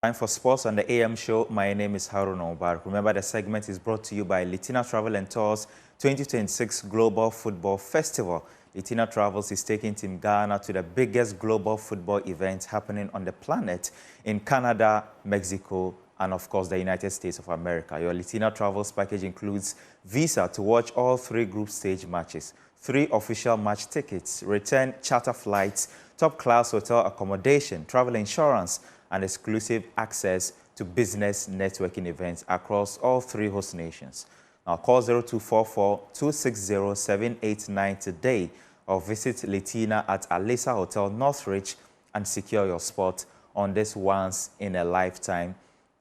Time for sports on the AM show. My name is Harun Obar. Remember, the segment is brought to you by Latina Travel and Tours 2026 Global Football Festival. Latina Travels is taking Team Ghana to the biggest global football event happening on the planet in Canada, Mexico, and of course the United States of America. Your Latina Travels package includes visa to watch all 3 group stage matches, 3 official match tickets, return charter flights, top-class hotel accommodation, travel insurance, and exclusive access to business networking events across all 3 host nations. Now call 0244-260-789 today or visit Latina at Alisa Hotel Northridge and secure your spot on this once-in-a-lifetime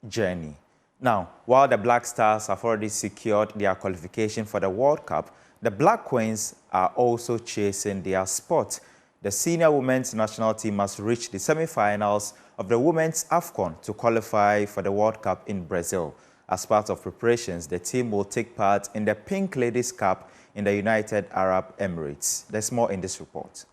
journey. Now, while the Black Stars have already secured their qualification for the World Cup, the Black Queens are also chasing their spot. The senior women's national team must reach the semi-finals of the Women's AFCON to qualify for the World Cup in Brazil. As part of preparations, the team will take part in the Pink Ladies Cup in the United Arab Emirates. There's more in this report.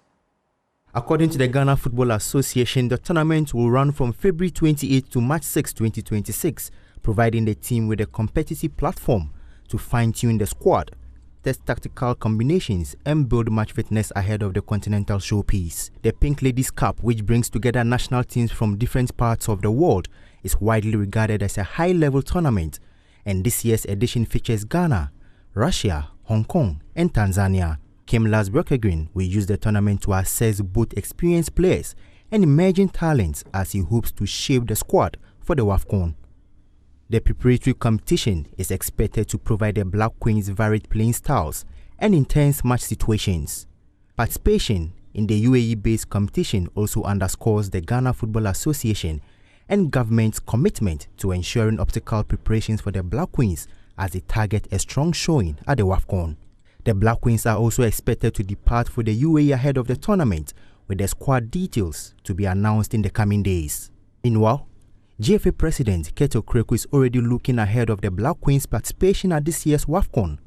According to the Ghana Football Association, the tournament will run from February 28 to March 6, 2026, providing the team with a competitive platform to fine-tune the squad, test tactical combinations, and build match fitness ahead of the continental showpiece. The Pink Ladies Cup, which brings together national teams from different parts of the world, is widely regarded as a high-level tournament, and this year's edition features Ghana, Russia, Hong Kong, and Tanzania. Kim Lasberger will use the tournament to assess both experienced players and emerging talents as he hopes to shape the squad for the AFCON. The preparatory competition is expected to provide the Black Queens varied playing styles and intense match situations. Participation in the UAE-based competition also underscores the Ghana Football Association and government's commitment to ensuring optimal preparations for the Black Queens as they target a strong showing at the AFCON. The Black Queens are also expected to depart for the UAE ahead of the tournament, with the squad details to be announced in the coming days. Meanwhile, GFA President Keto Kreku is already looking ahead of the Black Queens' participation at this year's WAFCON,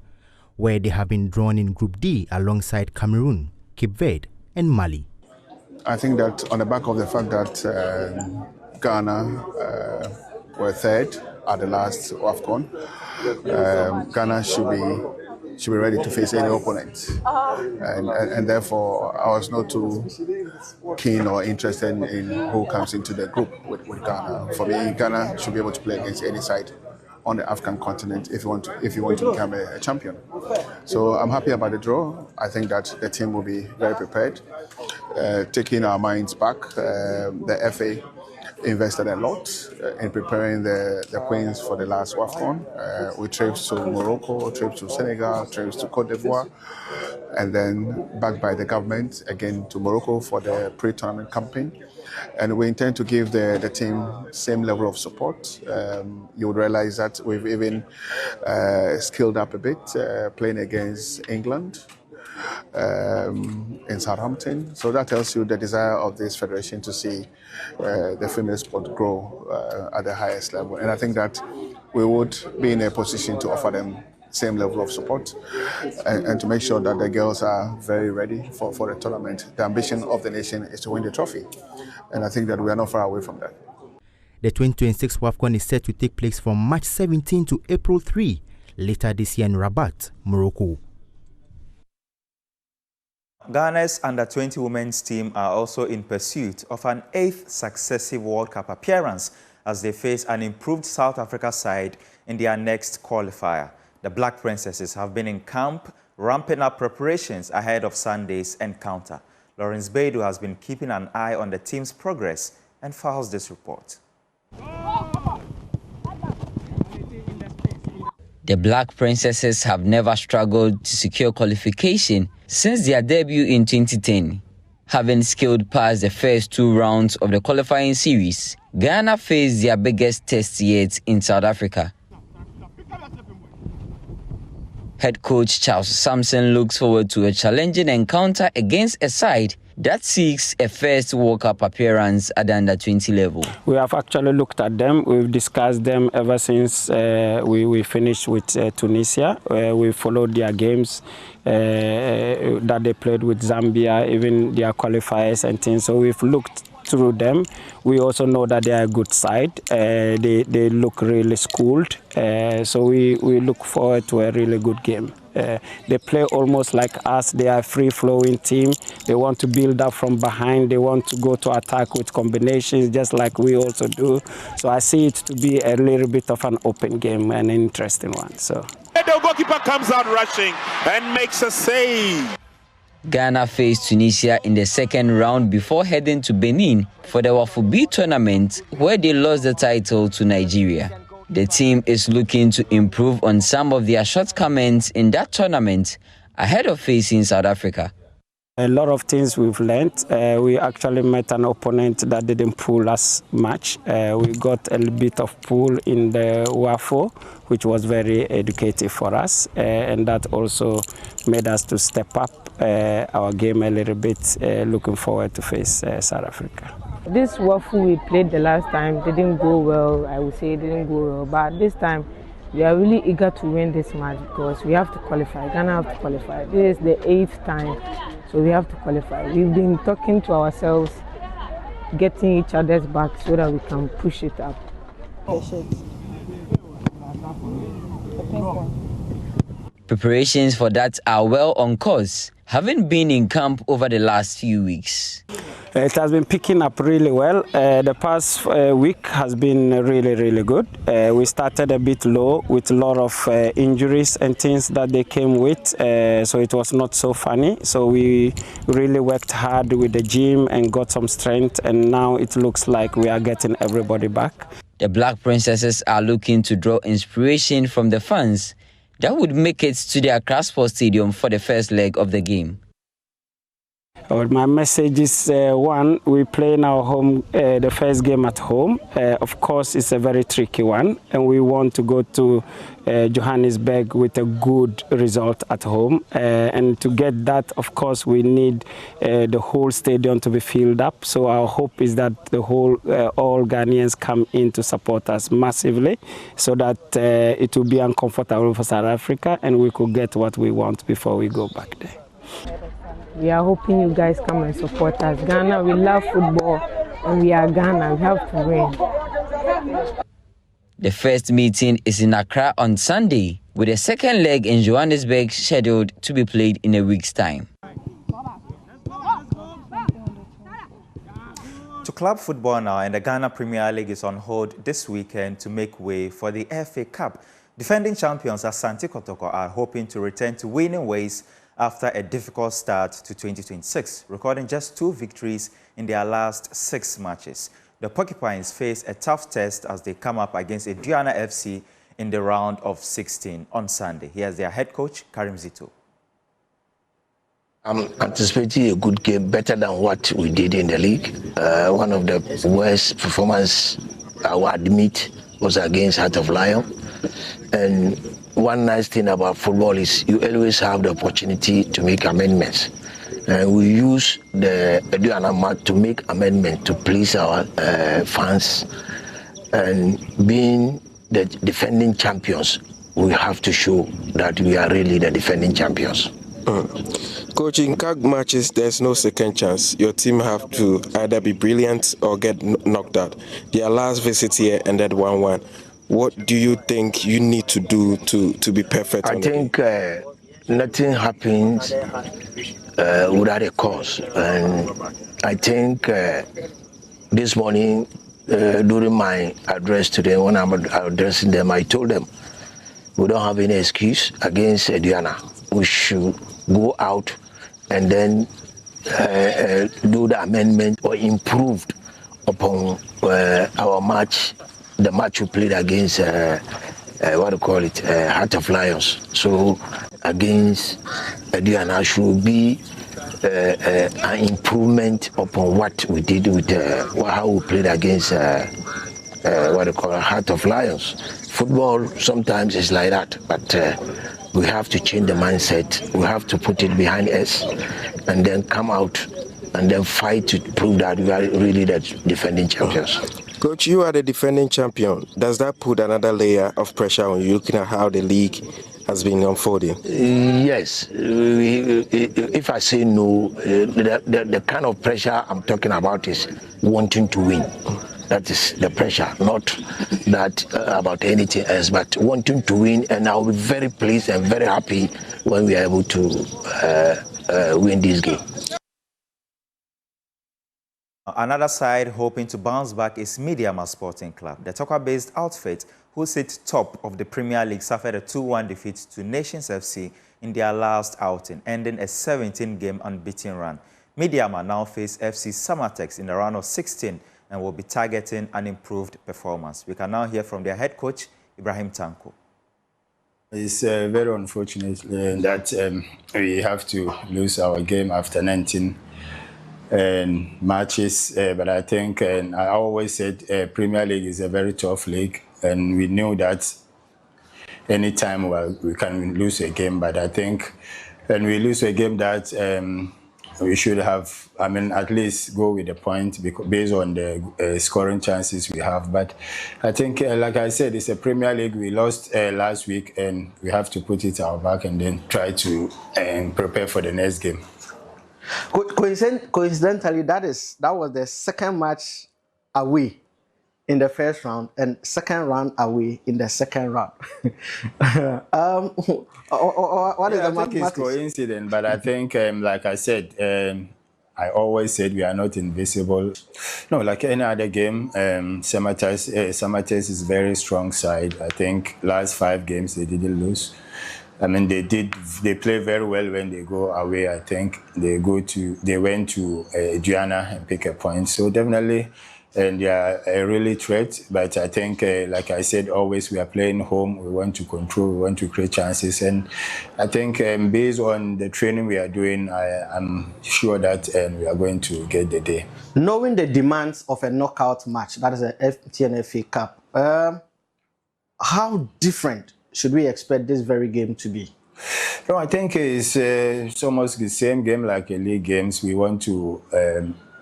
where they have been drawn in Group D alongside Cameroon, Cape Verde, and Mali. I think that on the back of the fact that Ghana were 3rd at the last WAFCON, Ghana should be ready to face any opponent, and therefore I was not too keen or interested in who comes into the group with Ghana. For me, Ghana should be able to play against any side on the African continent if you want to become a champion. So I'm happy about the draw. I think that the team will be very prepared, taking our minds back. The FA invested a lot in preparing the Queens for the last WAFCON. We trips to Morocco, trips to Senegal, trips to Côte d'Ivoire, and then backed by the government again to Morocco for the pre-tournament campaign. And we intend to give the team same level of support. You would realize that we've even skilled up a bit, playing against England in Southampton. So that tells you the desire of this federation to see the female sport grow at the highest level. And I think that we would be in a position to offer them same level of support and to make sure that the girls are very ready for the tournament. The ambition of the nation is to win the trophy. And I think that we are not far away from that. The 2026 WAFCON is set to take place from March 17 to April 3, later this year in Rabat, Morocco. Ghana's under-20 women's team are also in pursuit of an 8th successive World Cup appearance as they face an improved South Africa side in their next qualifier. The Black Princesses have been in camp, ramping up preparations ahead of Sunday's encounter. Lawrence Beidou has been keeping an eye on the team's progress and files this report. The Black Princesses have never struggled to secure qualification since their debut in 2010. Having scaled past the first 2 rounds of the qualifying series, Ghana faced their biggest test yet in South Africa. Head coach Charles Sampson looks forward to a challenging encounter against a side that seeks a first World Cup appearance at the under-20 level. We have actually looked at them. We've discussed them ever since we finished with Tunisia. We followed their games that they played with Zambia, even their qualifiers and things. So we've looked through them. We also know that they are a good side. They look really schooled. So we look forward to a really good game. They play almost like us. They are a free-flowing team. They want to build up from behind. They want to go to attack with combinations, just like we also do. So I see it to be a little bit of an open game, an interesting one. So the goalkeeper comes out rushing and makes a save. Ghana faced Tunisia in the second round before heading to Benin for the Wafu B tournament, where they lost the title to Nigeria. The team is looking to improve on some of their shortcomings in that tournament ahead of facing South Africa. A lot of things we've learned. We actually met an opponent that didn't pull us much. We got a bit of pull in the WAFO, which was very educative for us, and that also made us to step up our game a little bit, looking forward to face South Africa. This WAFO we played the last time didn't go well. I would say it didn't go well, but this time we are really eager to win this match because we have to qualify. Ghana have to qualify. This is the 8th time, so we have to qualify. We've been talking to ourselves, getting each other's back so that we can push it up. Preparations for that are well on course, having been in camp over the last few weeks. It has been picking up really well. The past week has been really, really good. We started a bit low with a lot of injuries and things that they came with, so it was not so funny. So we really worked hard with the gym and got some strength, and now it looks like we are getting everybody back. The Black Princesses are looking to draw inspiration from the fans that would make it to the Accra Sports Stadium for the first leg of the game. My message is, one, we play in our home, the first game at home. Of course, it's a very tricky one, and we want to go to Johannesburg with a good result at home. And to get that, of course, we need the whole stadium to be filled up. So our hope is that the whole, all Ghanaians come in to support us massively, so that it will be uncomfortable for South Africa, and we could get what we want before we go back there. We are hoping you guys come and support us. Ghana, we love football, and we are Ghana. We have to win. The first meeting is in Accra on Sunday, with the second leg in Johannesburg scheduled to be played in a week's time. To club football now, and the Ghana Premier League is on hold this weekend to make way for the FA Cup. Defending champions Asante Kotoko are hoping to return to winning ways after a difficult start to 2026, recording just 2 victories in their last 6 matches. The Porcupines face a tough test as they come up against Aduana FC in the round of 16 on Sunday. Here's their head coach, Karim Zito. I'm anticipating a good game, better than what we did in the league. One of the worst performances I will admit was against Heart of Lion. And one nice thing about football is you always have the opportunity to make amendments. And we use the Aduana match to make amendments to please our fans. And being the defending champions, we have to show that we are really the defending champions. Coach, in CAG matches, there's no second chance. Your team have to either be brilliant or get knocked out. Their last visit here ended 1-1. What do you think you need to do to be perfect? I think nothing happens without a cause. And I think this morning, during my address to them, when I'm addressing them, I told them we don't have any excuse against Aduana. We should go out and then do the amendment or improved upon our match, the match we played against Heart of Lions. So against Aduana should be an improvement upon what we did with how we played against Heart of Lions. Football sometimes is like that, but we have to change the mindset. We have to put it behind us and then come out and then fight to prove that we are really the defending champions. Coach, you are the defending champion. Does that put another layer of pressure on you, looking at how the league has been unfolding? Yes. If I say no, the kind of pressure I'm talking about is wanting to win. That is the pressure, not that about anything else, but wanting to win. And I'll be very pleased and very happy when we are able to win this game. Another side hoping to bounce back is Mediama Sporting Club. The Tokwa-based outfit, who sit top of the Premier League, suffered a 2-1 defeat to Nations FC in their last outing, ending a 17-game unbeaten run. Mediama now face FC Samatex in the round of 16 and will be targeting an improved performance. We can now hear from their head coach, Ibrahim Tanko. It's very unfortunate that we have to lose our game after 19 matches, but I think, and I always said, Premier League is a very tough league, and we knew that anytime we can lose a game, but I think when we lose a game that we should have, at least go with the point based on the scoring chances we have. But I think, like I said, it's a Premier League. We lost last week, and we have to put it our back and then try to prepare for the next game. Coincidentally, that was the second match away in the first round and second round away in the second round. What is the mathematics? I think it's coincidence, but I think, like I said, I always said we are not invisible. No, like any other game, Samatex is a very strong side. I think last 5 games they didn't lose. They play very well when they go away. I think they went to Guyana and pick a point. So definitely, and they are a really threat. But I think, like I said, always we are playing home. We want to control. We want to create chances. And I think based on the training we are doing, I'm sure that we are going to get the day. Knowing the demands of a knockout match, that is a FTN FA Cup, how different should we expect this very game to be? No, I think it's almost the same game like a league games. We want to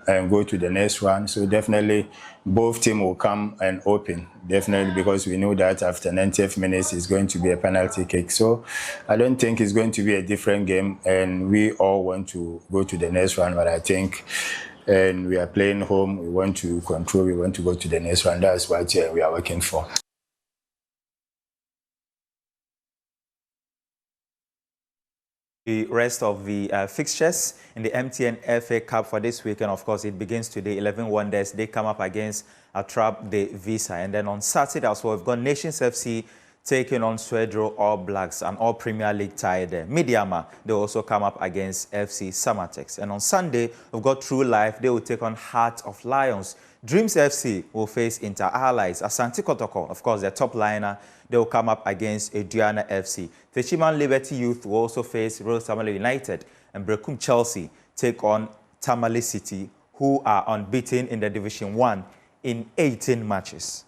go to the next round. So definitely both teams will come and open, definitely, because we know that after 90 minutes it's going to be a penalty kick. So I don't think it's going to be a different game, and we all want to go to the next round. But I think we are playing home. We want to control. We want to go to the next round. That's what we are working for. The rest of the fixtures in the MTN FA Cup for this weekend, of course, it begins today. 11 Wonders, they come up against Atrap de Visa. And then on Saturday as well, we've got Nations FC taking on Swedro All Blacks, an All Premier League tie there. Mediama, they also come up against FC Samatex. And on Sunday, we've got True Life, they will take on Heart of Lions. Dreams FC will face Inter Allies. Asante Kotoko, of course, their top liner, they will come up against Aduana FC. Techiman Liberty Youth will also face Royal Tamale United, and Brekum Chelsea take on Tamale City, who are unbeaten in the Division 1 in 18 matches.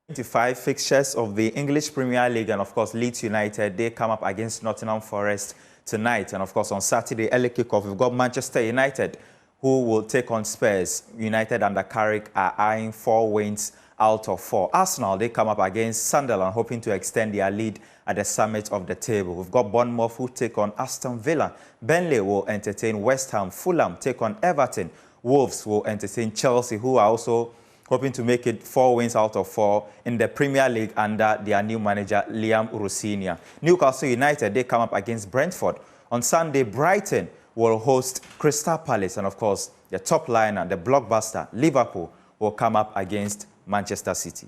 25 fixtures of the English Premier League, and of course Leeds United, they come up against Nottingham Forest tonight. And of course on Saturday, early kickoff, we've got Manchester United, who will take on Spurs. United under Carrick are eyeing 4 wins out of 4. Arsenal, they come up against Sunderland, hoping to extend their lead at the summit of the table. We've got Bournemouth, who take on Aston Villa. Burnley will entertain West Ham. Fulham take on Everton. Wolves will entertain Chelsea, who are also hoping to make it 4 wins out of 4 in the Premier League under their new manager, Liam Urusinia. Newcastle United, they come up against Brentford. On Sunday, Brighton will host Crystal Palace. And of course, the top liner, the blockbuster, Liverpool, will come up against Manchester City.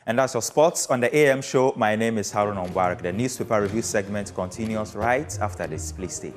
And that's your sports on the AM show. My name is Harun Mubarak. The newspaper review segment continues right after this. Please stay.